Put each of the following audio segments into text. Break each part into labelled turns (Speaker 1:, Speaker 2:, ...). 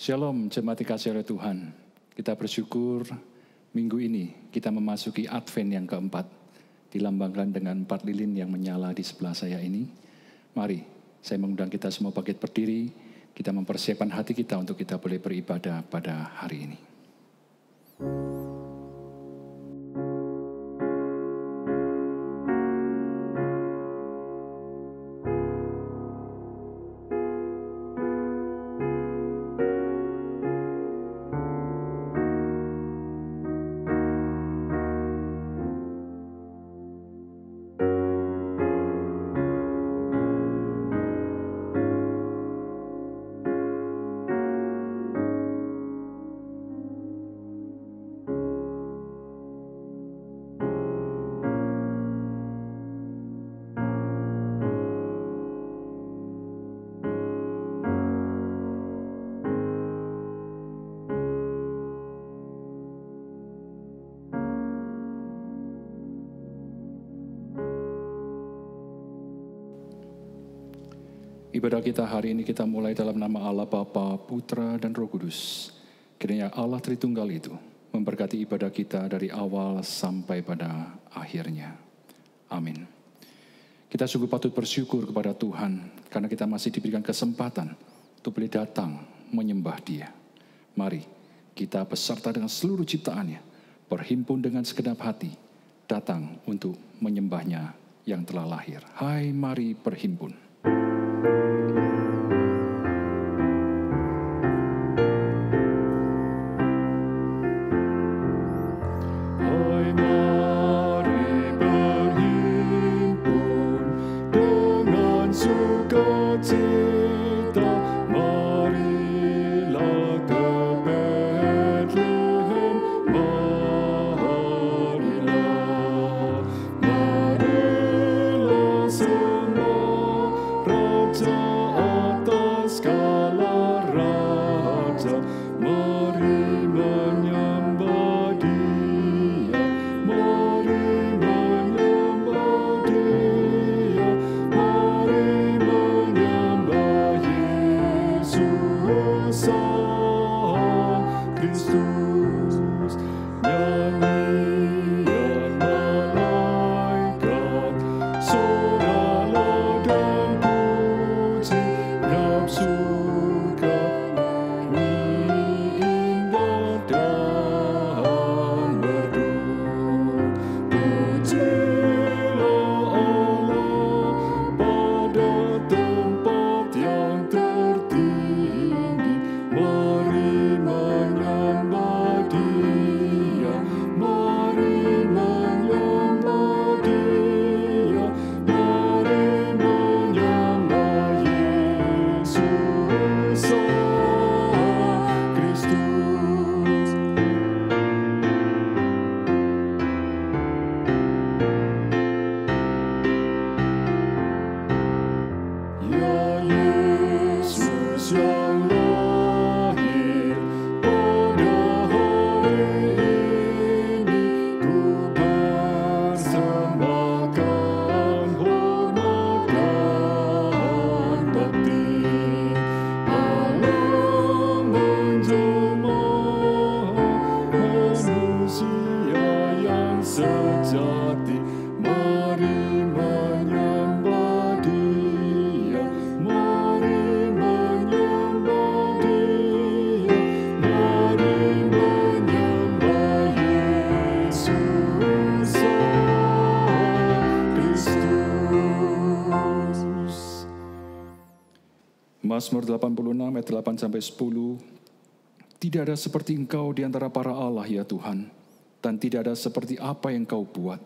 Speaker 1: Shalom, jemaat dikasihi oleh Tuhan. Kita bersyukur minggu ini kita memasuki Advent yang keempat, dilambangkan dengan 4 lilin yang menyala di sebelah saya ini. Mari, saya mengundang kita semua bangkit berdiri, kita mempersiapkan hati kita untuk kita boleh beribadah pada hari ini. Ibadah kita hari ini kita mulai dalam nama Allah Bapa, Putra, dan Roh Kudus. Kiranya Allah Tritunggal itu memberkati ibadah kita dari awal sampai pada akhirnya. Amin. Kita sungguh patut bersyukur kepada Tuhan karena kita masih diberikan kesempatan untuk boleh datang menyembah Dia. Mari kita beserta dengan seluruh ciptaannya, berhimpun dengan segenap hati, datang untuk menyembahnya yang telah lahir. Hai, mari berhimpun. Mazmur 86 ayat 8-10. Tidak ada seperti Engkau di antara para Allah ya Tuhan, dan tidak ada seperti apa yang Kau buat.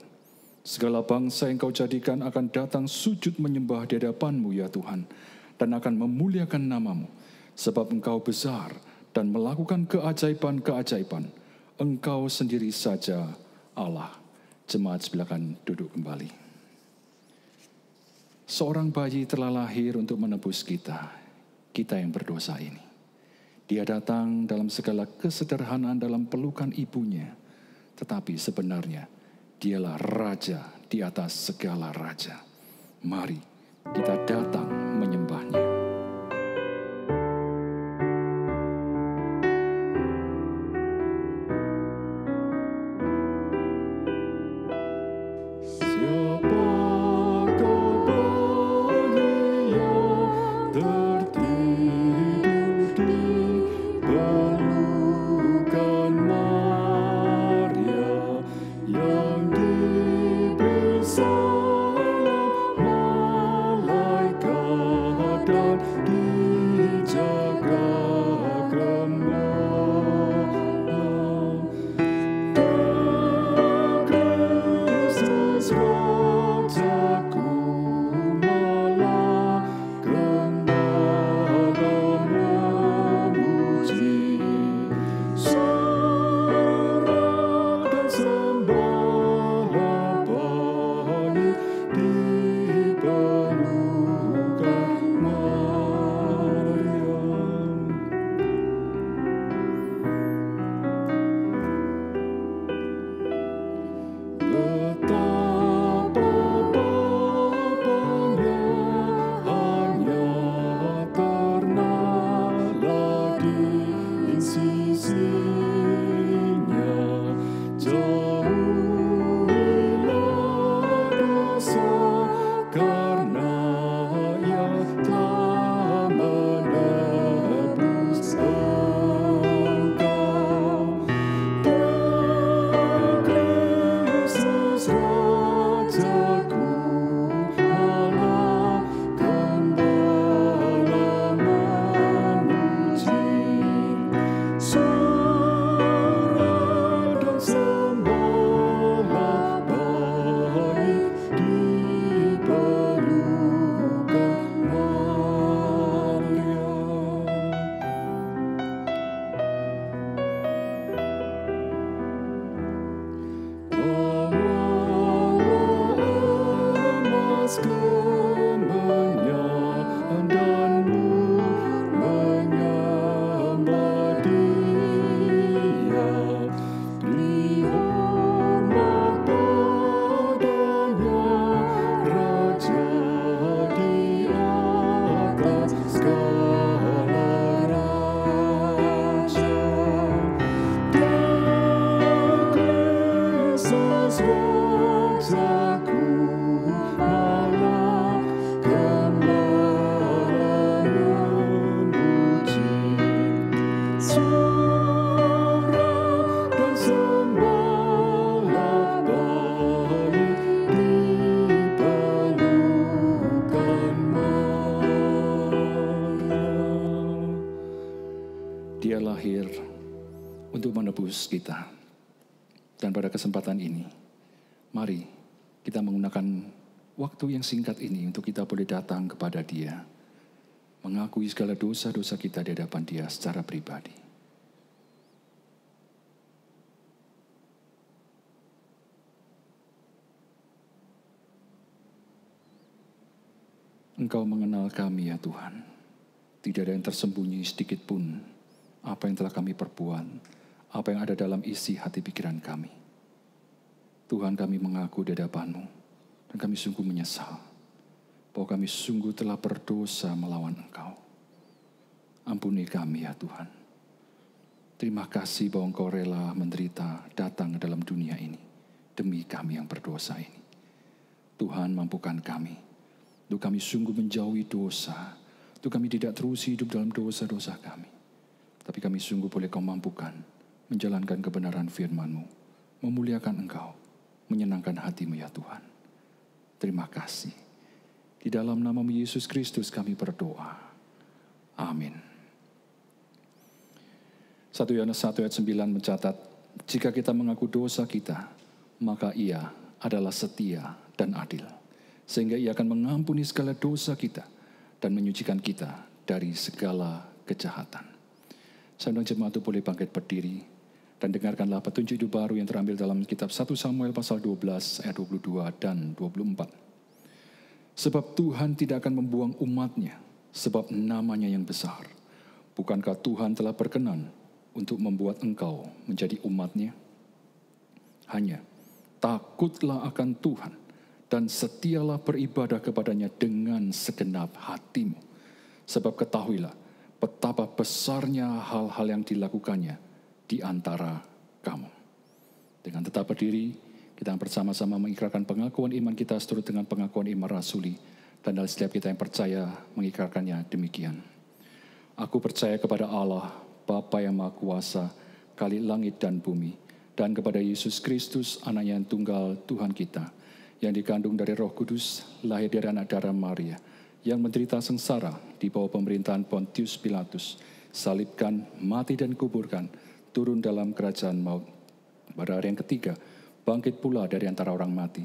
Speaker 1: Segala bangsa yang Kau jadikan akan datang sujud menyembah di hadapan-Mu ya Tuhan, dan akan memuliakan nama-Mu, sebab Engkau besar dan melakukan keajaiban-keajaiban. Engkau sendiri saja Allah. Jemaat silakan duduk kembali. Seorang bayi telah lahir untuk menebus kita yang berdosa ini. Dia datang dalam segala kesederhanaan dalam pelukan ibunya, tetapi sebenarnya dialah raja di atas segala raja. Mari kita datang menyembahnya. dan dijaga gembala. Kristus Rajaku malah gembala memuji. Sorak dan sembala baik di pelukan Maryam. Betapa bapaknya hanya ternalah di sisinya. Jauhilah dosa karena Ia telah menebus engkau. Kristus Rajaku malah gembala memuji. Sorak dan sembala baik di pelukan Maryam. Bawalah emas kemenyan danmu menyembah Dia. Beri hormat padanya, Raja di atas segala raja. Kristus Rajaku malah gembala memuji. Sorak dan sembala baik di pelukan Maryam. Dia lahir untuk menebus kita. Dan pada kesempatan ini, mari kita menggunakan waktu yang singkat ini untuk kita boleh datang kepada Dia, mengakui segala dosa-dosa kita di hadapan Dia secara pribadi. Engkau mengenal kami ya Tuhan. Tidak ada yang tersembunyi sedikit pun apa yang telah kami perbuat, apa yang ada dalam isi hati pikiran kami. Tuhan, kami mengaku di hadapan-Mu, dan kami sungguh menyesal bahwa kami sungguh telah berdosa melawan Engkau. Ampuni kami ya Tuhan. Terima kasih bahwa Engkau rela menderita datang ke dalam dunia ini demi kami yang berdosa ini. Tuhan, mampukan kami untuk kami sungguh menjauhi dosa, untuk kami tidak terus hidup dalam dosa-dosa kami, tapi kami sungguh boleh Kau mampukan menjalankan kebenaran firman-Mu, memuliakan Engkau, menyenangkan hati-Mu ya Tuhan. Terima kasih. Di dalam nama-Mu Yesus Kristus kami berdoa. Amin. 1 Yohanes 1 ayat 9 mencatat, jika kita mengaku dosa kita, maka Ia adalah setia dan adil, sehingga Ia akan mengampuni segala dosa kita dan menyucikan kita dari segala kejahatan. Saya undang jemaat itu boleh bangkit berdiri dan dengarkanlah petunjuk hidup baru yang terambil dalam kitab 1 Samuel pasal 12 ayat 22 dan 24. Sebab Tuhan tidak akan membuang umat-Nya, sebab namanya yang besar. Bukankah Tuhan telah berkenan untuk membuat engkau menjadi umat-Nya? Hanya takutlah akan Tuhan dan setialah beribadah kepada-Nya dengan segenap hatimu. Sebab ketahuilah betapa besarnya hal-hal yang dilakukannya di antara kamu. Dengan tetap berdiri, kita bersama-sama mengikrarkan pengakuan iman kita seturut dengan pengakuan iman rasuli, dan dari setiap kita yang percaya mengikrarkannya demikian. Aku percaya kepada Allah, Bapa yang Maha Kuasa, Khalik langit dan bumi, dan kepada Yesus Kristus, Anaknya yang tunggal Tuhan kita, yang dikandung dari Roh Kudus, lahir dari anak darah Maria, yang menderita sengsara di bawah pemerintahan Pontius Pilatus, salibkan, mati dan kuburkan, turun dalam kerajaan maut. Pada hari yang ketiga, bangkit pula dari antara orang mati,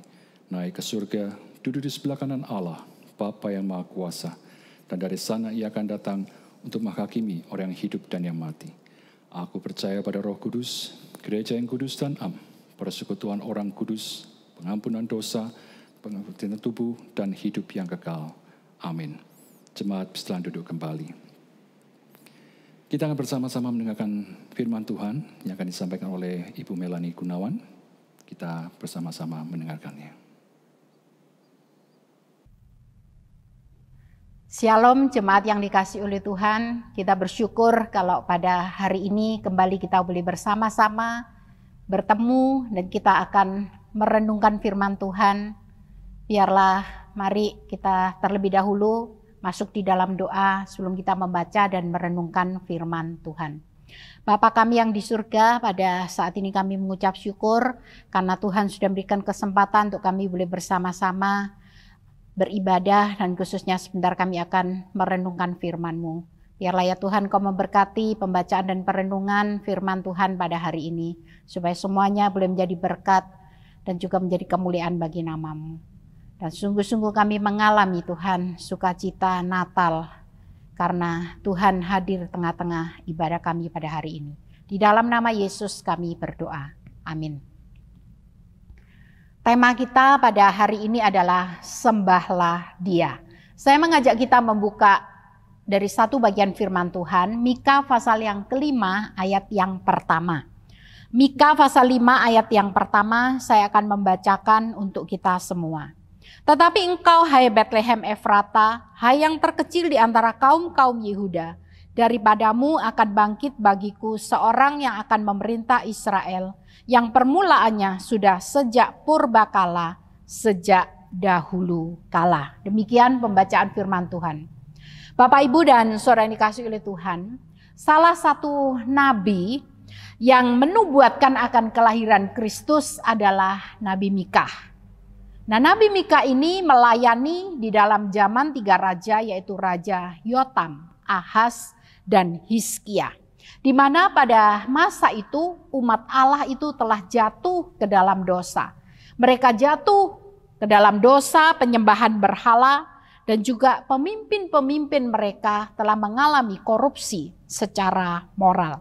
Speaker 1: naik ke surga, duduk di sebelah kanan Allah, Bapa yang Maha Kuasa, dan dari sana ia akan datang untuk menghakimi orang yang hidup dan yang mati. Aku percaya pada Roh Kudus, gereja yang kudus dan am, persekutuan orang kudus, pengampunan dosa, pengampunan tubuh, dan hidup yang kekal. Amin. Jemaat silakan duduk kembali. Kita akan bersama-sama mendengarkan firman Tuhan yang akan disampaikan oleh Ibu Melanie Gunawan. Kita bersama-sama mendengarkannya.
Speaker 2: Shalom jemaat yang dikasihi oleh Tuhan. Kita bersyukur kalau pada hari ini kembali kita boleh bersama-sama bertemu dan kita akan merenungkan firman Tuhan. Biarlah mari kita terlebih dahulu masuk di dalam doa sebelum kita membaca dan merenungkan firman Tuhan. Bapa kami yang di surga, pada saat ini kami mengucap syukur karena Tuhan sudah memberikan kesempatan untuk kami boleh bersama-sama beribadah, dan khususnya sebentar kami akan merenungkan firman-Mu. Biarlah ya Tuhan Kau memberkati pembacaan dan perenungan firman Tuhan pada hari ini, supaya semuanya boleh menjadi berkat dan juga menjadi kemuliaan bagi nama-Mu. Dan sungguh-sungguh kami mengalami Tuhan sukacita Natal karena Tuhan hadir tengah-tengah ibadah kami pada hari ini. Di dalam nama Yesus kami berdoa. Amin. Tema kita pada hari ini adalah sembahlah Dia. Saya mengajak kita membuka dari satu bagian firman Tuhan, Mika pasal yang kelima ayat yang pertama. Mika pasal 5 ayat yang pertama saya akan membacakan untuk kita semua. Tetapi engkau, hai Betlehem Efrata, hai yang terkecil di antara kaum-kaum Yehuda, daripadamu akan bangkit bagiku seorang yang akan memerintah Israel, yang permulaannya sudah sejak purbakala, sejak dahulu kala. Demikian pembacaan firman Tuhan. Bapak, Ibu, dan saudara yang dikasihi oleh Tuhan, salah satu nabi yang menubuatkan akan kelahiran Kristus adalah Nabi Mika. Nah, Nabi Mika ini melayani di dalam zaman 3 raja, yaitu Raja Yotam, Ahaz, dan Hizkia. Di mana pada masa itu umat Allah itu telah jatuh ke dalam dosa. Mereka jatuh ke dalam dosa penyembahan berhala, dan juga pemimpin-pemimpin mereka telah mengalami korupsi secara moral.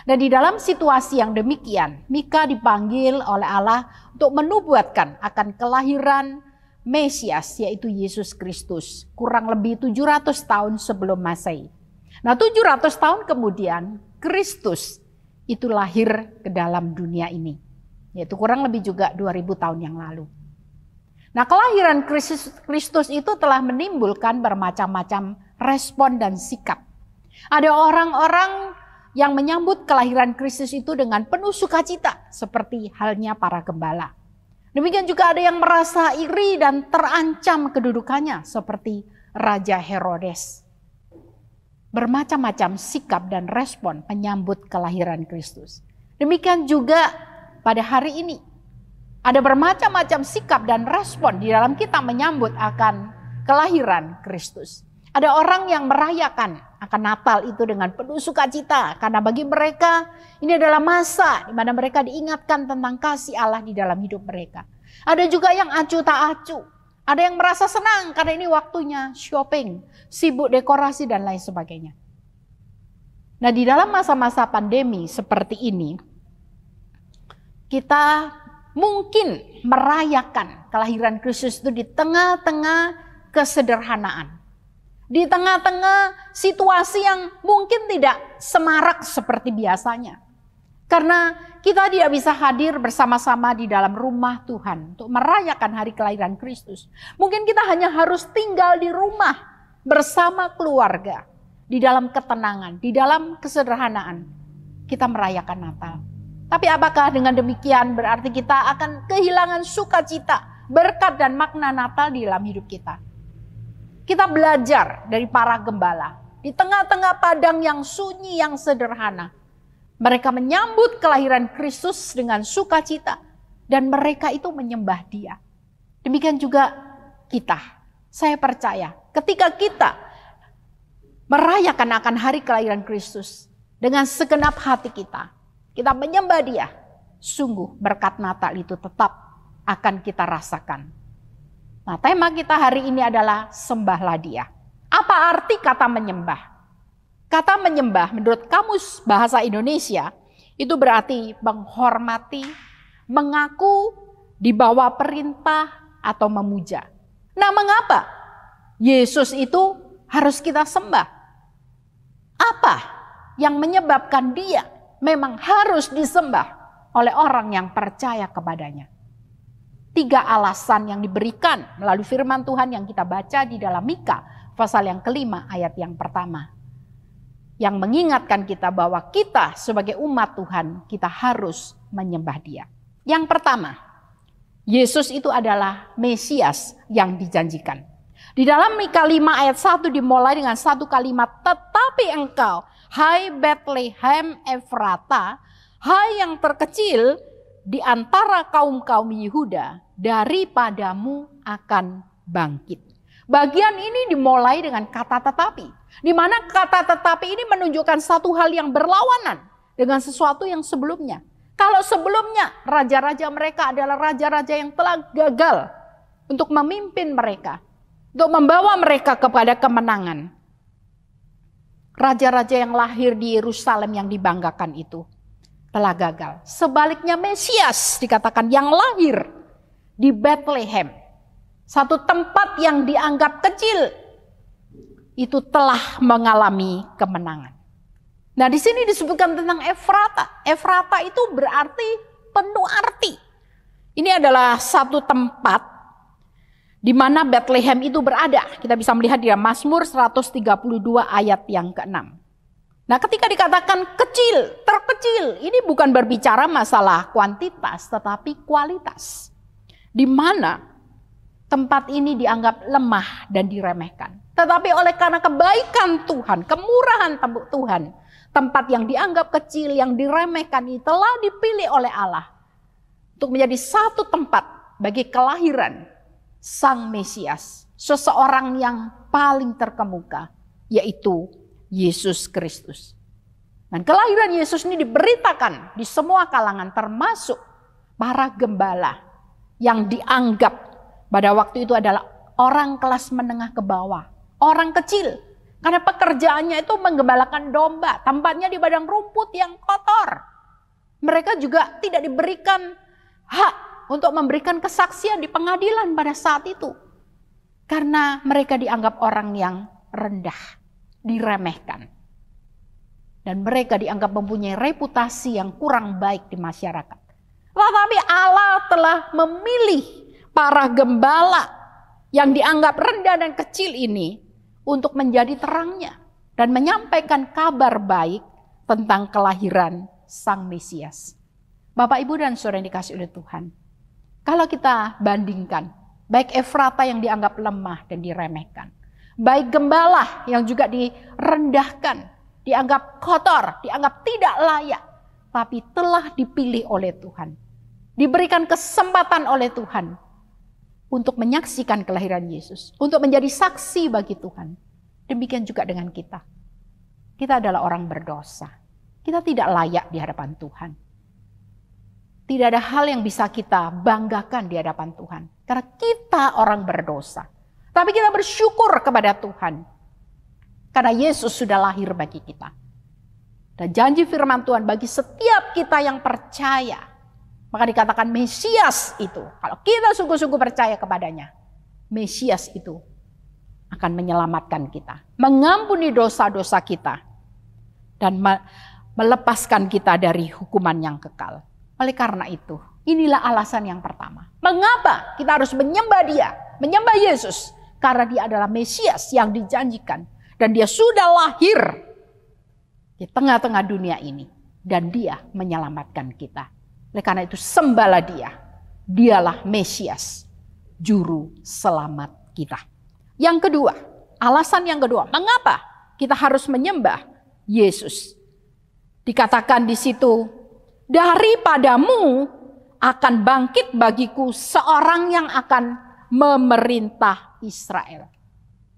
Speaker 2: Dan di dalam situasi yang demikian, Mika dipanggil oleh Allah untuk menubuatkan akan kelahiran Mesias, yaitu Yesus Kristus, kurang lebih 700 tahun sebelum Masehi. Nah, 700 tahun kemudian Kristus itu lahir ke dalam dunia ini, yaitu kurang lebih juga 2000 tahun yang lalu. Nah, kelahiran Kristus itu telah menimbulkan bermacam-macam respon dan sikap. Ada orang-orang yang menyambut kelahiran Kristus itu dengan penuh sukacita, seperti halnya para gembala. Demikian juga ada yang merasa iri dan terancam kedudukannya, seperti Raja Herodes. Bermacam-macam sikap dan respon menyambut kelahiran Kristus. Demikian juga pada hari ini. Ada bermacam-macam sikap dan respon di dalam kita menyambut akan kelahiran Kristus. Ada orang yang merayakan akan Natal itu dengan penuh sukacita, karena bagi mereka ini adalah masa di mana mereka diingatkan tentang kasih Allah di dalam hidup mereka. Ada juga yang acuh tak acuh, ada yang merasa senang karena ini waktunya shopping, sibuk dekorasi dan lain sebagainya. Nah, di dalam masa-masa pandemi seperti ini, kita mungkin merayakan kelahiran Kristus itu di tengah-tengah kesederhanaan. Di tengah-tengah situasi yang mungkin tidak semarak seperti biasanya. Karena kita tidak bisa hadir bersama-sama di dalam rumah Tuhan untuk merayakan hari kelahiran Kristus. Mungkin kita hanya harus tinggal di rumah bersama keluarga. Di dalam ketenangan, di dalam kesederhanaan. Kita merayakan Natal. Tapi apakah dengan demikian berarti kita akan kehilangan sukacita, berkat dan makna Natal di dalam hidup kita? Kita belajar dari para gembala. Di tengah-tengah padang yang sunyi, yang sederhana. Mereka menyambut kelahiran Kristus dengan sukacita. Dan mereka itu menyembah Dia. Demikian juga kita. Saya percaya ketika kita merayakan akan hari kelahiran Kristus dengan segenap hati kita menyembah Dia, sungguh berkat Natal itu tetap akan kita rasakan. Nah, tema kita hari ini adalah sembahlah Dia. Apa arti kata menyembah? Kata menyembah menurut Kamus Bahasa Indonesia itu berarti menghormati, mengaku, di bawah perintah atau memuja. Nah, mengapa Yesus itu harus kita sembah? Apa yang menyebabkan Dia memang harus disembah oleh orang yang percaya kepadanya? 3 alasan yang diberikan melalui firman Tuhan yang kita baca di dalam Mika pasal yang kelima ayat yang pertama. Yang mengingatkan kita bahwa kita sebagai umat Tuhan kita harus menyembah Dia. Yang pertama, Yesus itu adalah Mesias yang dijanjikan. Di dalam Mika 5 ayat 1 dimulai dengan satu kalimat, tetapi engkau, hai Bethlehem Efrata, hai yang terkecil di antara kaum-kaum Yehuda, daripadamu akan bangkit. Bagian ini dimulai dengan kata tetapi, di mana kata tetapi ini menunjukkan satu hal yang berlawanan dengan sesuatu yang sebelumnya. Kalau sebelumnya raja-raja mereka adalah raja-raja yang telah gagal untuk memimpin mereka, untuk membawa mereka kepada kemenangan. Raja-raja yang lahir di Yerusalem yang dibanggakan itu telah gagal. Sebaliknya Mesias dikatakan yang lahir di Bethlehem, satu tempat yang dianggap kecil, itu telah mengalami kemenangan. Nah, di sini disebutkan tentang Efrata. Efrata itu berarti penuh arti. Ini adalah satu tempat di mana Bethlehem itu berada. Kita bisa melihat di Mazmur 132 ayat yang ke-6. Nah, ketika dikatakan kecil, terkecil, ini bukan berbicara masalah kuantitas, tetapi kualitas. Di mana tempat ini dianggap lemah dan diremehkan. Tetapi oleh karena kebaikan Tuhan, kemurahan Tuhan, tempat yang dianggap kecil, yang diremehkan ini telah dipilih oleh Allah untuk menjadi satu tempat bagi kelahiran Sang Mesias, seseorang yang paling terkemuka, yaitu Yesus Kristus. Dan kelahiran Yesus ini diberitakan di semua kalangan, termasuk para gembala yang dianggap pada waktu itu adalah orang kelas menengah ke bawah, orang kecil. Karena pekerjaannya itu menggembalakan domba, tempatnya di padang rumput yang kotor. Mereka juga tidak diberikan hak untuk memberikan kesaksian di pengadilan pada saat itu. Karena mereka dianggap orang yang rendah, diremehkan. Dan mereka dianggap mempunyai reputasi yang kurang baik di masyarakat. Tetapi Allah telah memilih para gembala yang dianggap rendah dan kecil ini untuk menjadi terangnya dan menyampaikan kabar baik tentang kelahiran Sang Mesias. Bapak, Ibu, dan saudara yang dikasihi oleh Tuhan, kalau kita bandingkan, baik Efrata yang dianggap lemah dan diremehkan, baik gembala yang juga direndahkan, dianggap kotor, dianggap tidak layak, tapi telah dipilih oleh Tuhan, diberikan kesempatan oleh Tuhan untuk menyaksikan kelahiran Yesus, untuk menjadi saksi bagi Tuhan. Demikian juga dengan kita. Kita adalah orang berdosa. Kita tidak layak di hadapan Tuhan. Tidak ada hal yang bisa kita banggakan di hadapan Tuhan. Karena kita orang berdosa. Tapi kita bersyukur kepada Tuhan. Karena Yesus sudah lahir bagi kita. Dan janji firman Tuhan bagi setiap kita yang percaya, maka dikatakan Mesias itu, kalau kita sungguh-sungguh percaya kepadanya, Mesias itu akan menyelamatkan kita, mengampuni dosa-dosa kita, dan melepaskan kita dari hukuman yang kekal. Oleh karena itu, inilah alasan yang pertama. Mengapa kita harus menyembah Dia, menyembah Yesus? Karena Dia adalah Mesias yang dijanjikan, dan Dia sudah lahir di tengah-tengah dunia ini, dan Dia menyelamatkan kita. Oleh karena itu sembahlah Dia. Dialah Mesias, juru selamat kita. Yang kedua, alasan yang kedua, mengapa kita harus menyembah Yesus? Dikatakan di situ, daripadamu akan bangkit bagiku seorang yang akan memerintah Israel.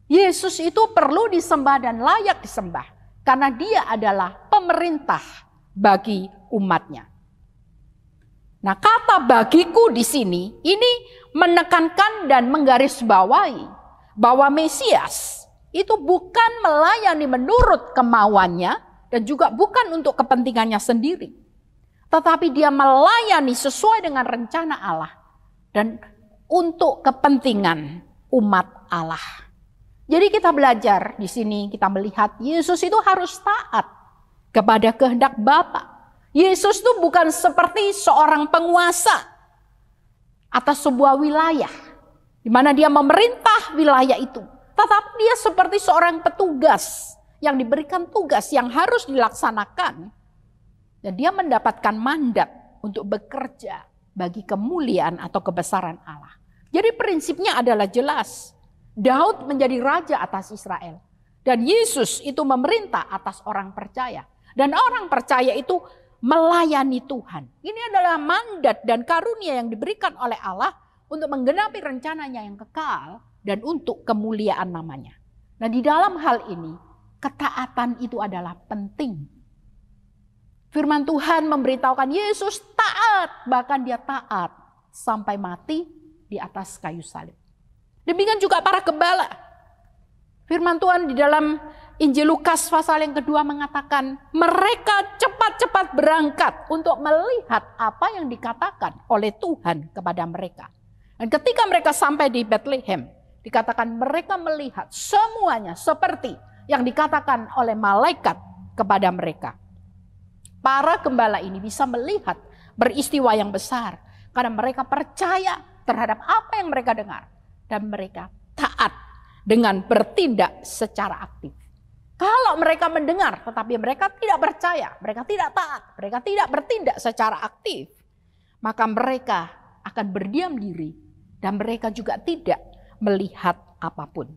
Speaker 2: Yesus itu perlu disembah dan layak disembah karena dia adalah pemerintah bagi umatnya. Nah, kata bagiku di sini ini menekankan dan menggarisbawahi bahwa Mesias itu bukan melayani menurut kemauannya dan juga bukan untuk kepentingannya sendiri. Tetapi dia melayani sesuai dengan rencana Allah dan untuk kepentingan umat Allah. Jadi kita belajar di sini, kita melihat Yesus itu harus taat kepada kehendak Bapa. Yesus itu bukan seperti seorang penguasa atas sebuah wilayah di mana dia memerintah wilayah itu. Tetapi dia seperti seorang petugas yang diberikan tugas yang harus dilaksanakan. Dan dia mendapatkan mandat untuk bekerja bagi kemuliaan atau kebesaran Allah. Jadi prinsipnya adalah jelas. Daud menjadi raja atas Israel. Dan Yesus itu memerintah atas orang percaya. Dan orang percaya itu melayani Tuhan. Ini adalah mandat dan karunia yang diberikan oleh Allah untuk menggenapi rencananya yang kekal dan untuk kemuliaan namanya. Nah, di dalam hal ini ketaatan itu adalah penting. Firman Tuhan memberitahukan Yesus taat, bahkan dia taat sampai mati di atas kayu salib. Demikian juga para gembala. Firman Tuhan di dalam Injil Lukas pasal yang kedua mengatakan mereka cepat-cepat berangkat untuk melihat apa yang dikatakan oleh Tuhan kepada mereka. Dan ketika mereka sampai di Bethlehem, dikatakan mereka melihat semuanya seperti yang dikatakan oleh malaikat kepada mereka. Para gembala ini bisa melihat peristiwa yang besar karena mereka percaya terhadap apa yang mereka dengar. Dan mereka taat dengan bertindak secara aktif. Kalau mereka mendengar tetapi mereka tidak percaya, mereka tidak taat, mereka tidak bertindak secara aktif, maka mereka akan berdiam diri dan mereka juga tidak melihat apapun.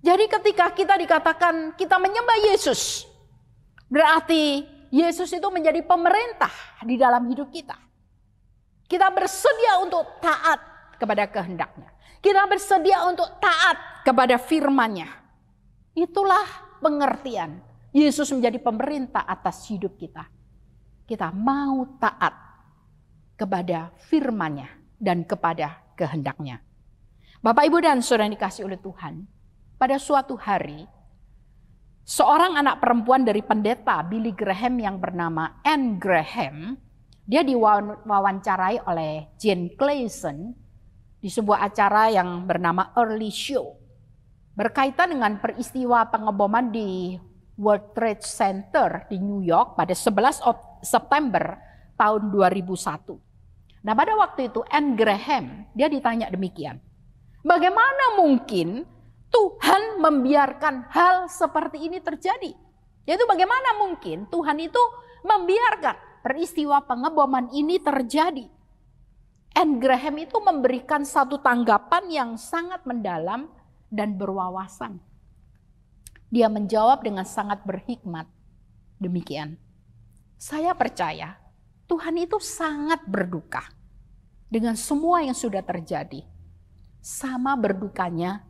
Speaker 2: Jadi ketika kita dikatakan kita menyembah Yesus, berarti Yesus itu menjadi pemerintah di dalam hidup kita. Kita bersedia untuk taat kepada kehendak-Nya. Kita bersedia untuk taat kepada firman-Nya. Itulah pengertian Yesus menjadi pemerintah atas hidup kita. Kita mau taat kepada firman-Nya dan kepada kehendak-Nya. Bapak, Ibu, dan saudara yang dikasihi oleh Tuhan, pada suatu hari, seorang anak perempuan dari pendeta Billy Graham yang bernama Anne Graham, dia diwawancarai oleh Jane Clayson di sebuah acara yang bernama Early Show. Berkaitan dengan peristiwa pengeboman di World Trade Center di New York pada 11 September tahun 2001. Nah, pada waktu itu Anne Graham, dia ditanya demikian. Bagaimana mungkin Tuhan membiarkan hal seperti ini terjadi? Yaitu bagaimana mungkin Tuhan itu membiarkan peristiwa pengeboman ini terjadi? Anne Graham itu memberikan satu tanggapan yang sangat mendalam dan berwawasan. Dia menjawab dengan sangat berhikmat. Demikian. Saya percaya Tuhan itu sangat berduka dengan semua yang sudah terjadi. Sama berdukanya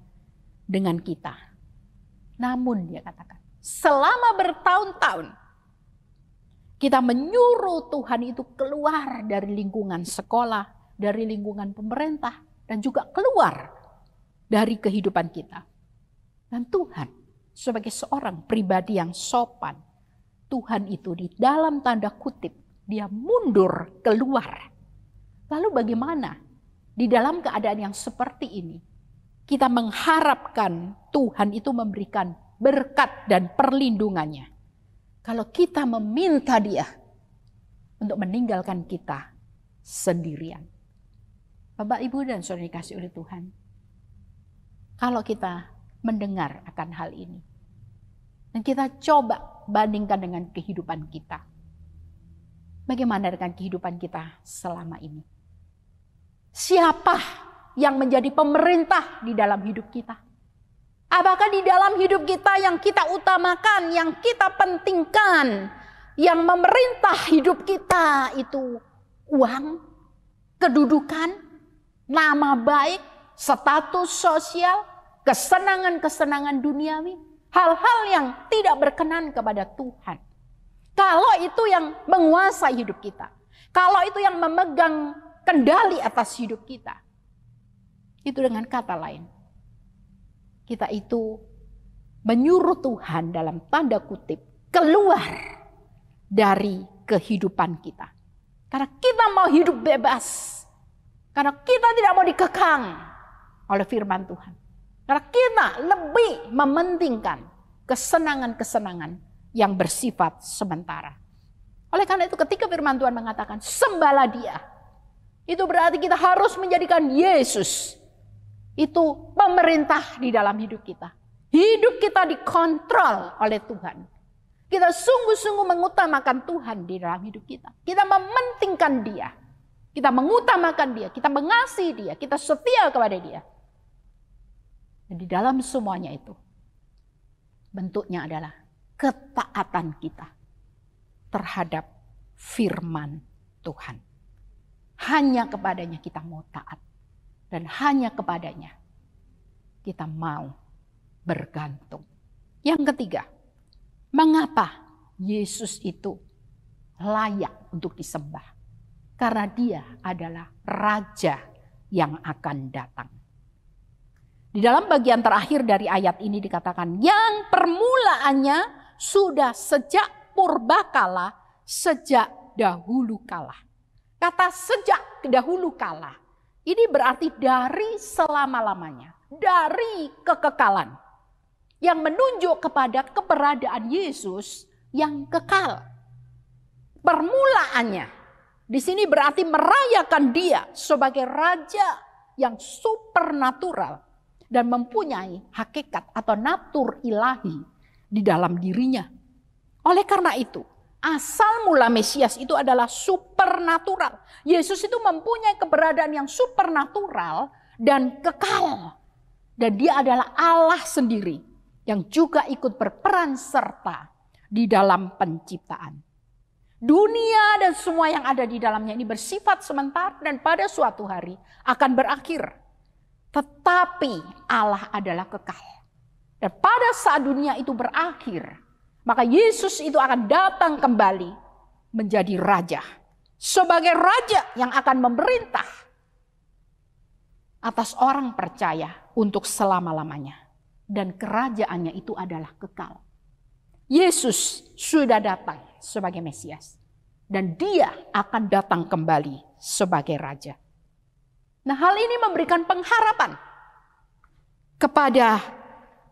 Speaker 2: dengan kita. Namun dia katakan, selama bertahun-tahun kita menyuruh Tuhan itu keluar dari lingkungan sekolah, dari lingkungan pemerintah, dan juga keluar dari kehidupan kita. Dan Tuhan sebagai seorang pribadi yang sopan, Tuhan itu di dalam tanda kutip, dia mundur keluar. Lalu bagaimana di dalam keadaan yang seperti ini, kita mengharapkan Tuhan itu memberikan berkat dan perlindungannya. Kalau kita meminta Dia untuk meninggalkan kita sendirian. Bapak, Ibu, dan saudara dikasihi oleh Tuhan. Kalau kita mendengar akan hal ini. Dan kita coba bandingkan dengan kehidupan kita. Bagaimana dengan kehidupan kita selama ini? Siapa yang menjadi pemerintah di dalam hidup kita? Apakah di dalam hidup kita yang kita utamakan, yang kita pentingkan, yang memerintah hidup kita itu uang, kedudukan, nama baik, status sosial, kesenangan-kesenangan duniawi, hal-hal yang tidak berkenan kepada Tuhan. Kalau itu yang menguasai hidup kita, kalau itu yang memegang kendali atas hidup kita, itu dengan kata lain, kita itu menyuruh Tuhan dalam tanda kutip keluar dari kehidupan kita. Karena kita mau hidup bebas. Karena kita tidak mau dikekang oleh firman Tuhan. Karena kita lebih mementingkan kesenangan-kesenangan yang bersifat sementara. Oleh karena itu ketika firman Tuhan mengatakan sembahlah Dia, itu berarti kita harus menjadikan Yesus itu pemerintah di dalam hidup kita. Hidup kita dikontrol oleh Tuhan. Kita sungguh-sungguh mengutamakan Tuhan di dalam hidup kita. Kita mementingkan Dia. Kita mengutamakan Dia. Kita mengasihi Dia. Kita setia kepada Dia. Dan di dalam semuanya itu, bentuknya adalah ketaatan kita terhadap firman Tuhan. Hanya kepadanya kita mau taat. Dan hanya kepadanya kita mau bergantung. Yang ketiga, mengapa Yesus itu layak untuk disembah? Karena Dia adalah Raja yang akan datang. Di dalam bagian terakhir dari ayat ini dikatakan, yang permulaannya sudah sejak purbakala, sejak dahulu kala. Kata sejak dahulu kala, ini berarti dari selama-lamanya, dari kekekalan. Yang menunjuk kepada keberadaan Yesus yang kekal. Permulaannya di sini berarti merayakan Dia sebagai Raja yang supernatural dan mempunyai hakikat atau natur ilahi di dalam dirinya. Oleh karena itu, asal mula Mesias itu adalah supernatural. Yesus itu mempunyai keberadaan yang supernatural dan kekal. Dan Dia adalah Allah sendiri yang juga ikut berperan serta di dalam penciptaan. Dunia dan semua yang ada di dalamnya ini bersifat sementara dan pada suatu hari akan berakhir. Tetapi Allah adalah kekal. Dan pada saat dunia itu berakhir, maka Yesus itu akan datang kembali menjadi Raja. Sebagai Raja yang akan memerintah atas orang percaya untuk selama-lamanya. Dan kerajaannya itu adalah kekal. Yesus sudah datang sebagai Mesias. Dan Dia akan datang kembali sebagai Raja. Nah, hal ini memberikan pengharapan kepada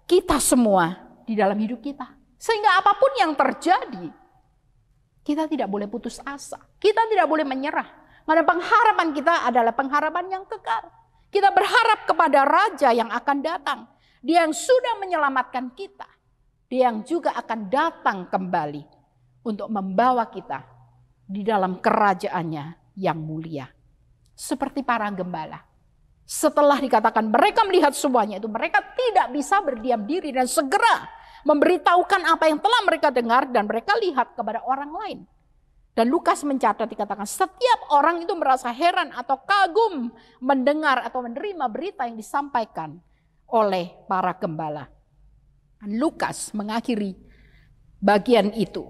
Speaker 2: kita semua di dalam hidup kita. Sehingga apapun yang terjadi, kita tidak boleh putus asa. Kita tidak boleh menyerah. Karena pengharapan kita adalah pengharapan yang kekal. Kita berharap kepada Raja yang akan datang. Dia yang sudah menyelamatkan kita. Dia yang juga akan datang kembali untuk membawa kita di dalam kerajaannya yang mulia. Seperti para gembala. Setelah dikatakan mereka melihat semuanya itu, mereka tidak bisa berdiam diri dan segera memberitahukan apa yang telah mereka dengar dan mereka lihat kepada orang lain. Dan Lukas mencatat dikatakan setiap orang itu merasa heran atau kagum mendengar atau menerima berita yang disampaikan oleh para gembala. Lukas mengakhiri bagian itu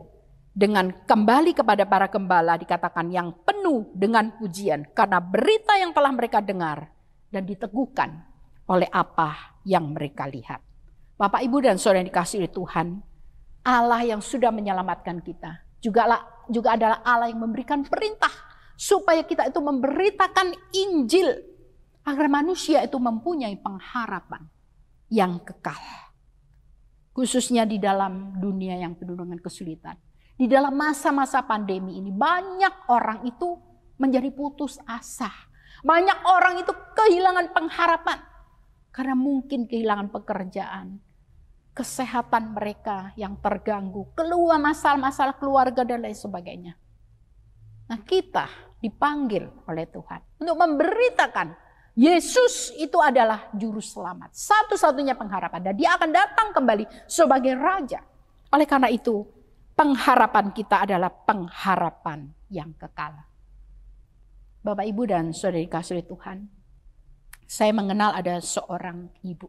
Speaker 2: dengan kembali kepada para gembala dikatakan yang penuh dengan pujian karena berita yang telah mereka dengar dan diteguhkan oleh apa yang mereka lihat. Bapak, Ibu, dan saudara yang dikasihi oleh Tuhan, Allah yang sudah menyelamatkan kita juga adalah Allah yang memberikan perintah supaya kita itu memberitakan Injil agar manusia itu mempunyai pengharapan yang kekal. Khususnya di dalam dunia yang penuh dengan kesulitan. Di dalam masa-masa pandemi ini banyak orang itu menjadi putus asa. Banyak orang itu kehilangan pengharapan. Karena mungkin kehilangan pekerjaan. Kesehatan mereka yang terganggu. Keluar masalah-masalah keluarga dan lain sebagainya. Nah, kita dipanggil oleh Tuhan untuk memberitakan Yesus itu adalah juru selamat. Satu-satunya pengharapan. Dan Dia akan datang kembali sebagai Raja. Oleh karena itu, pengharapan kita adalah pengharapan yang kekal. Bapak, Ibu, dan saudara dikasihi Tuhan. Saya mengenal ada seorang ibu.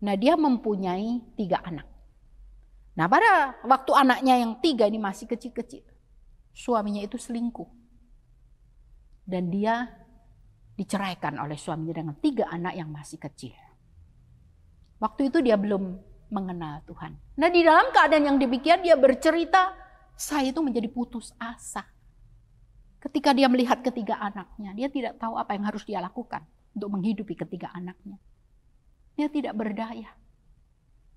Speaker 2: Nah, dia mempunyai 3 anak. Nah, pada waktu anaknya yang 3 ini masih kecil-kecil, suaminya itu selingkuh. Dan dia diceraikan oleh suaminya dengan 3 anak yang masih kecil. Waktu itu dia belum mengenal Tuhan. Nah, di dalam keadaan yang demikian dia bercerita, saya itu menjadi putus asa. Ketika dia melihat ketiga anaknya, dia tidak tahu apa yang harus dia lakukan untuk menghidupi ketiga anaknya. Dia tidak berdaya.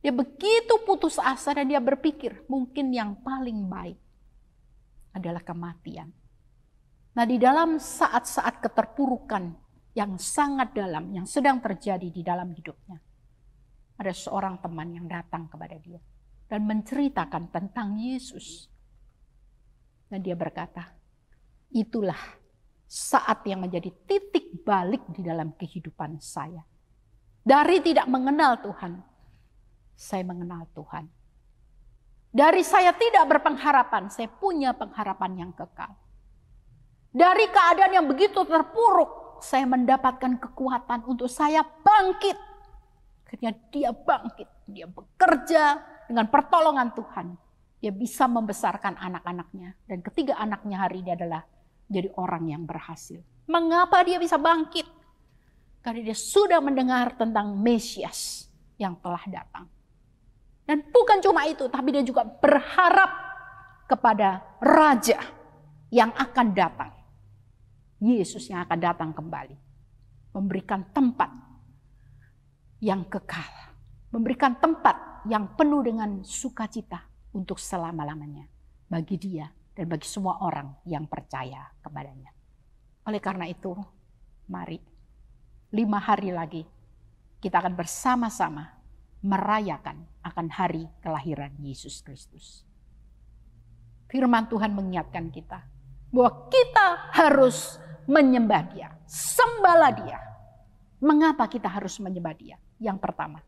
Speaker 2: Dia begitu putus asa dan dia berpikir mungkin yang paling baik adalah kematian. Nah, di dalam saat-saat keterpurukan yang sangat dalam, yang sedang terjadi di dalam hidupnya, ada seorang teman yang datang kepada dia dan menceritakan tentang Yesus. Dan dia berkata, itulah saat yang menjadi titik balik di dalam kehidupan saya. Dari tidak mengenal Tuhan, saya mengenal Tuhan. Dari saya tidak berpengharapan, saya punya pengharapan yang kekal. Dari keadaan yang begitu terpuruk, saya mendapatkan kekuatan untuk saya bangkit. Akhirnya dia bangkit, dia bekerja dengan pertolongan Tuhan. Dia bisa membesarkan anak-anaknya. Dan ketiga anaknya hari ini adalah jadi orang yang berhasil. Mengapa dia bisa bangkit? Karena dia sudah mendengar tentang Mesias yang telah datang. Dan bukan cuma itu, tapi dia juga berharap kepada Raja yang akan datang. Yesus yang akan datang kembali. Memberikan tempat yang kekal. Memberikan tempat yang penuh dengan sukacita untuk selama-lamanya. Bagi dia dan bagi semua orang yang percaya kepadanya. Oleh karena itu, mari 5 hari lagi kita akan bersama-sama merayakan akan hari kelahiran Yesus Kristus. Firman Tuhan mengingatkan kita bahwa kita harus menyembah Dia, sembahlah Dia. Mengapa kita harus menyembah Dia? Yang pertama,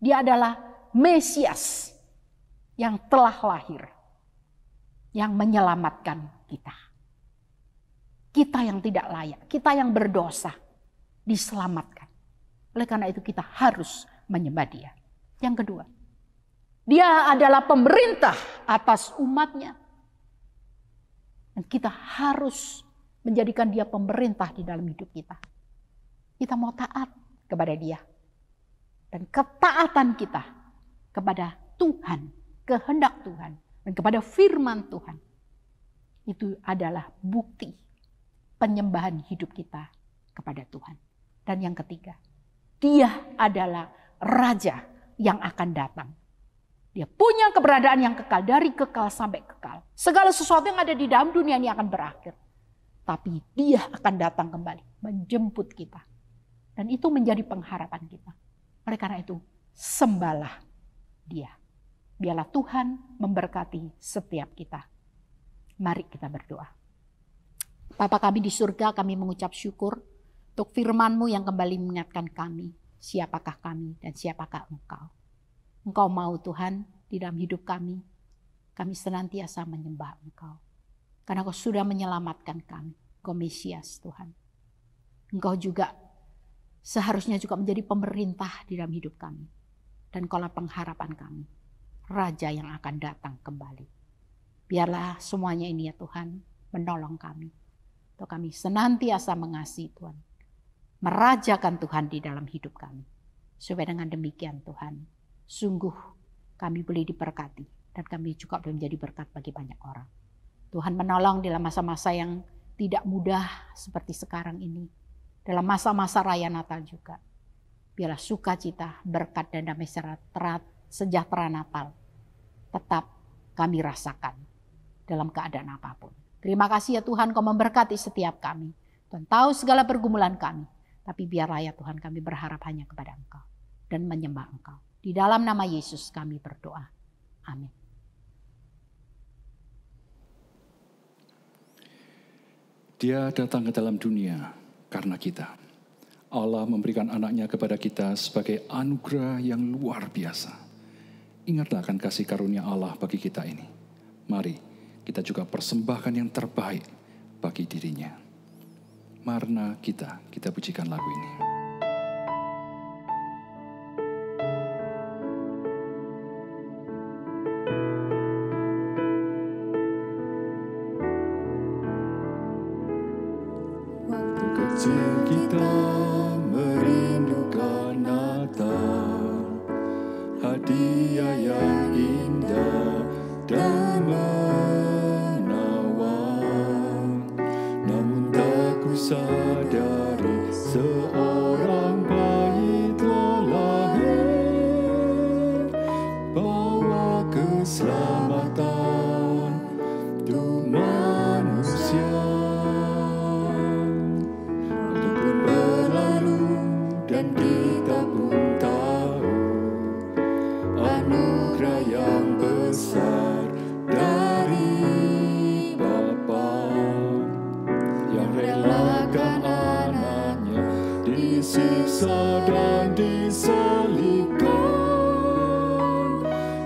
Speaker 2: Dia adalah Mesias yang telah lahir, yang menyelamatkan kita. Kita yang tidak layak, kita yang berdosa, diselamatkan. Oleh karena itu kita harus menyembah Dia. Yang kedua, Dia adalah pemerintah atas umatnya. Dan kita harus menjadikan Dia pemerintah di dalam hidup kita. Kita mau taat kepada Dia. Dan ketaatan kita kepada Tuhan, kehendak Tuhan, dan kepada firman Tuhan, itu adalah bukti penyembahan hidup kita kepada Tuhan. Dan yang ketiga, Dia adalah Raja yang akan datang. Dia punya keberadaan yang kekal, dari kekal sampai kekal. Segala sesuatu yang ada di dalam dunia ini akan berakhir. Tapi Dia akan datang kembali, menjemput kita. Dan itu menjadi pengharapan kita. Oleh karena itu, sembahlah Dia. Biarlah Tuhan memberkati setiap kita. Mari kita berdoa. Bapa kami di surga, kami mengucap syukur untuk firman-Mu yang kembali mengingatkan kami. Siapakah kami dan siapakah Engkau. Engkau mau Tuhan di dalam hidup kami. Kami senantiasa menyembah Engkau. Karena Engkau sudah menyelamatkan kami. Engkau Mesias Tuhan. Engkau juga seharusnya juga menjadi pemerintah di dalam hidup kami. Dan Engkaulah pengharapan kami. Raja yang akan datang kembali. Biarlah semuanya ini ya Tuhan menolong kami. Untuk kami senantiasa mengasihi Tuhan. Merajakan Tuhan di dalam hidup kami. Supaya dengan demikian Tuhan, sungguh kami boleh diberkati. Dan kami juga boleh menjadi berkat bagi banyak orang. Tuhan menolong dalam masa-masa yang tidak mudah seperti sekarang ini. Dalam masa-masa raya Natal juga. Biarlah sukacita, berkat dan damai sejahtera Natal tetap kami rasakan dalam keadaan apapun. Terima kasih ya Tuhan, Kau memberkati setiap kami. Tuhan tahu segala pergumulan kami. Tapi biarlah ya Tuhan kami berharap hanya kepada Engkau. Dan menyembah Engkau. Di dalam nama Yesus kami berdoa. Amin.
Speaker 1: Dia datang ke dalam dunia karena kita. Allah memberikan anaknya kepada kita sebagai anugerah yang luar biasa. Ingatlah akan kasih karunia Allah bagi kita ini. Mari kita juga persembahkan yang terbaik bagi dirinya. Marna kita pujikan lagu ini.
Speaker 3: Waktu kecil kita merindukan Natal, hadiah yang indah dan menawan. Namun tak ku sadari seorang bayi telah lahir, bawa keselamatan untuk manusia. Waktu pun berlalu dan kita pun tahu anugerah yang besar dari Bapa yang relakan anaknya disiksa dan disalibkan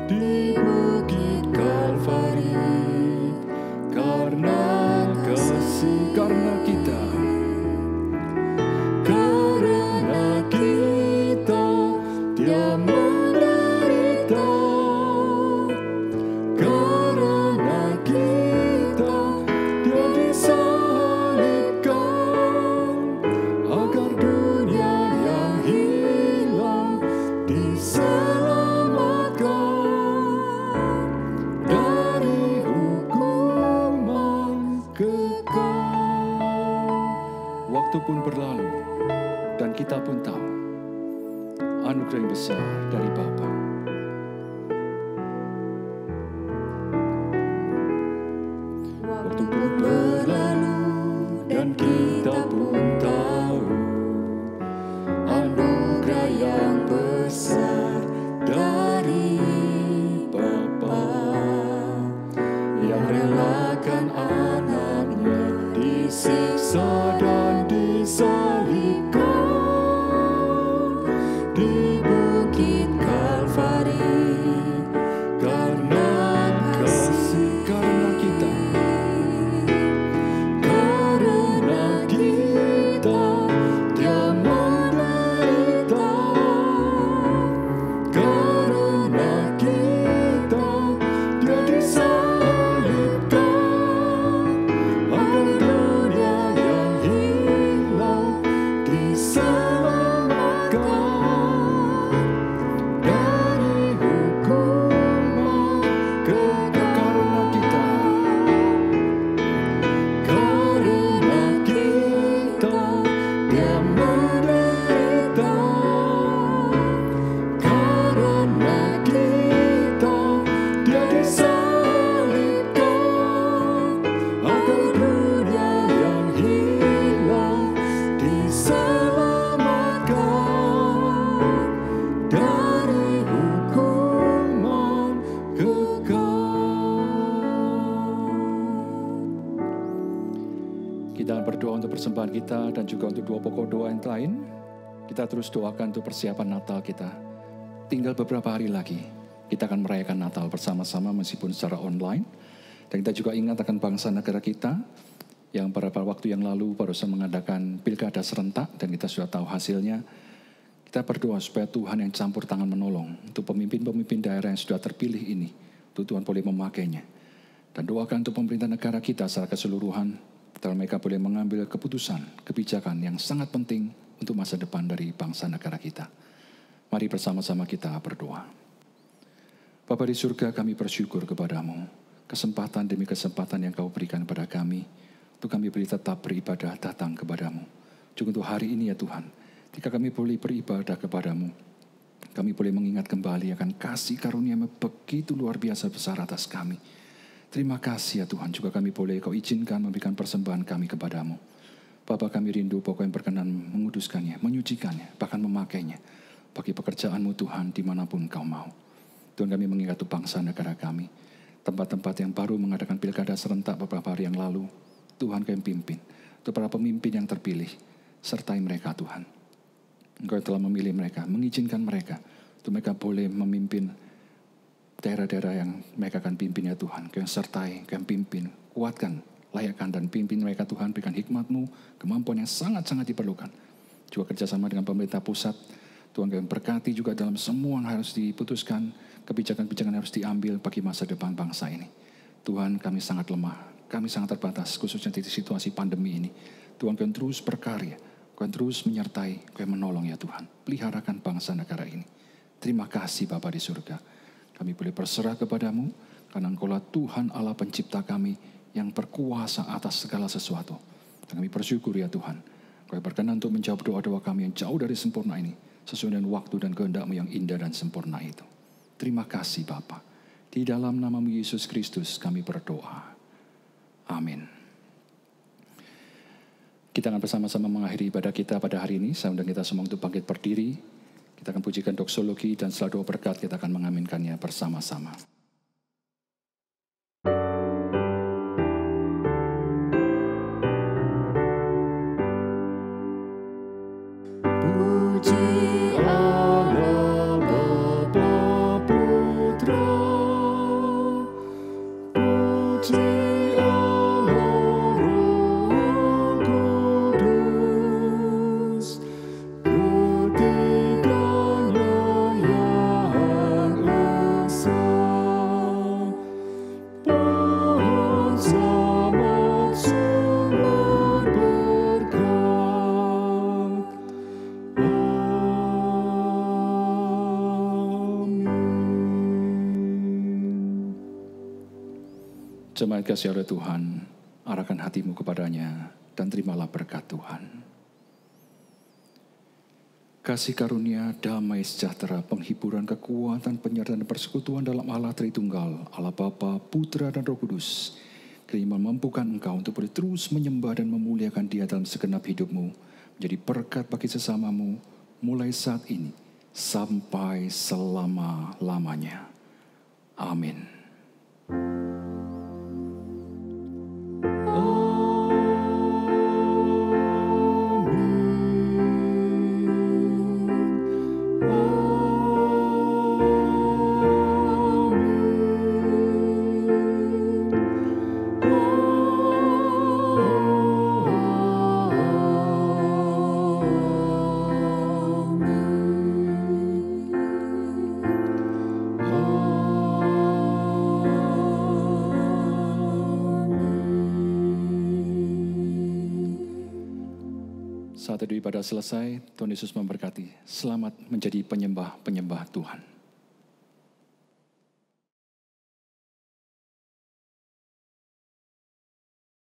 Speaker 3: di Bukit Kalvari karena kasih, karena kita dia menderita, karena kita dia disalibkan, agar dunia yang hilang diselamatkan dari hukuman kekal.
Speaker 1: Waktu pun berlalu dan kita pun tahu anugerah yang besar dari Bapa.
Speaker 3: Waktu pun berlalu dan kita pun tahu anugerah yang besar dari Bapa yang relakan anaknya disiksa dan disalibkan di Bukit Kalvari karena kasih,
Speaker 1: Karena kita
Speaker 3: dia menderita, karena kita dia disalibkan, agar dunia yang hilang diselamatkan dari hukuman kekal. Karena kita dia menderita, karena kita dia disalibkan, agar dunia yang hilang diselamatkan dari hukuman kekal.
Speaker 1: Kita berdoa untuk persembahan kita dan juga untuk dua pokok doa yang lain. Kita terus doakan untuk persiapan Natal kita. Tinggal beberapa hari lagi, kita akan merayakan Natal bersama-sama meskipun secara online. Dan kita juga ingat akan bangsa negara kita yang beberapa waktu yang lalu barusan mengadakan pilkada serentak dan kita sudah tahu hasilnya. Kita berdoa supaya Tuhan yang campur tangan menolong untuk pemimpin-pemimpin daerah yang sudah terpilih ini, untuk Tuhan boleh memakainya. Dan doakan untuk pemerintah negara kita secara keseluruhan, agar mereka boleh mengambil keputusan, kebijakan yang sangat penting untuk masa depan dari bangsa negara kita. Mari bersama-sama kita berdoa. Bapa di surga, kami bersyukur kepadamu, kesempatan demi kesempatan yang kau berikan kepada kami, untuk kami boleh tetap beribadah datang kepadamu. Juga untuk hari ini ya Tuhan, ketika kami boleh beribadah kepadamu, kami boleh mengingat kembali akan kasih karunia-Mu begitu luar biasa besar atas kami. Terima kasih ya Tuhan, juga kami boleh kau izinkan memberikan persembahan kami kepadamu. Bapa, kami rindu pokok yang berkenan menguduskannya, menyucikannya, bahkan memakainya bagi pekerjaanmu Tuhan dimanapun kau mau. Tuhan, kami mengingat bangsa negara kami, tempat-tempat yang baru mengadakan pilkada serentak beberapa hari yang lalu. Tuhan, kami pimpin untuk para pemimpin yang terpilih, sertai mereka Tuhan. Engkau telah memilih mereka, mengizinkan mereka untuk mereka boleh memimpin daerah-daerah yang mereka akan pimpin ya Tuhan. Kau yang sertai, kau yang pimpin, kuatkan layakkan dan pimpin mereka Tuhan, berikan hikmat-Mu, kemampuan yang sangat-sangat diperlukan. Juga kerjasama dengan pemerintah pusat, Tuhan kami berkati juga dalam semua yang harus diputuskan, kebijakan-kebijakan yang harus diambil bagi masa depan bangsa ini. Tuhan, kami sangat lemah, kami sangat terbatas, khususnya di situasi pandemi ini. Tuhan, kami terus berkarya, kami terus menyertai, kami menolong ya Tuhan. Peliharakan bangsa negara ini. Terima kasih Bapa di surga. Kami boleh berserah kepadamu, karena Engkaulah Tuhan Allah pencipta kami yang berkuasa atas segala sesuatu. Dan kami bersyukur ya Tuhan, Kau berkenan untuk menjawab doa-doa kami yang jauh dari sempurna ini, sesuai dengan waktu dan kehendak-Mu yang indah dan sempurna itu. Terima kasih Bapa. Di dalam nama-Mu Yesus Kristus kami berdoa. Amin. Kita akan bersama-sama mengakhiri ibadah kita pada hari ini. Saya undang kita semua untuk bangkit berdiri. Kita akan pujikan doksologi dan setelah doa berkat kita akan mengaminkannya bersama-sama.
Speaker 3: Puji Allah Bapa Putra, puji Allah Roh Kudus, ketiganya yang esa, pohon selamat sumber berkat.
Speaker 1: Jemaat kasih oleh Tuhan, arahkan hatimu kepadanya dan terimalah berkat Tuhan. Kasih karunia, damai sejahtera, penghiburan, kekuatan, penyertaan dan persekutuan dalam Allah Tritunggal, Allah Bapa, Putra dan Roh Kudus, kiranya memampukan engkau untuk boleh terus menyembah dan memuliakan Dia dalam segenap hidupmu, menjadi berkat bagi sesamamu, mulai saat ini sampai selama-lamanya. Amin. Saat itu ibadah selesai, Tuhan Yesus memberkati. Selamat menjadi penyembah-penyembah Tuhan.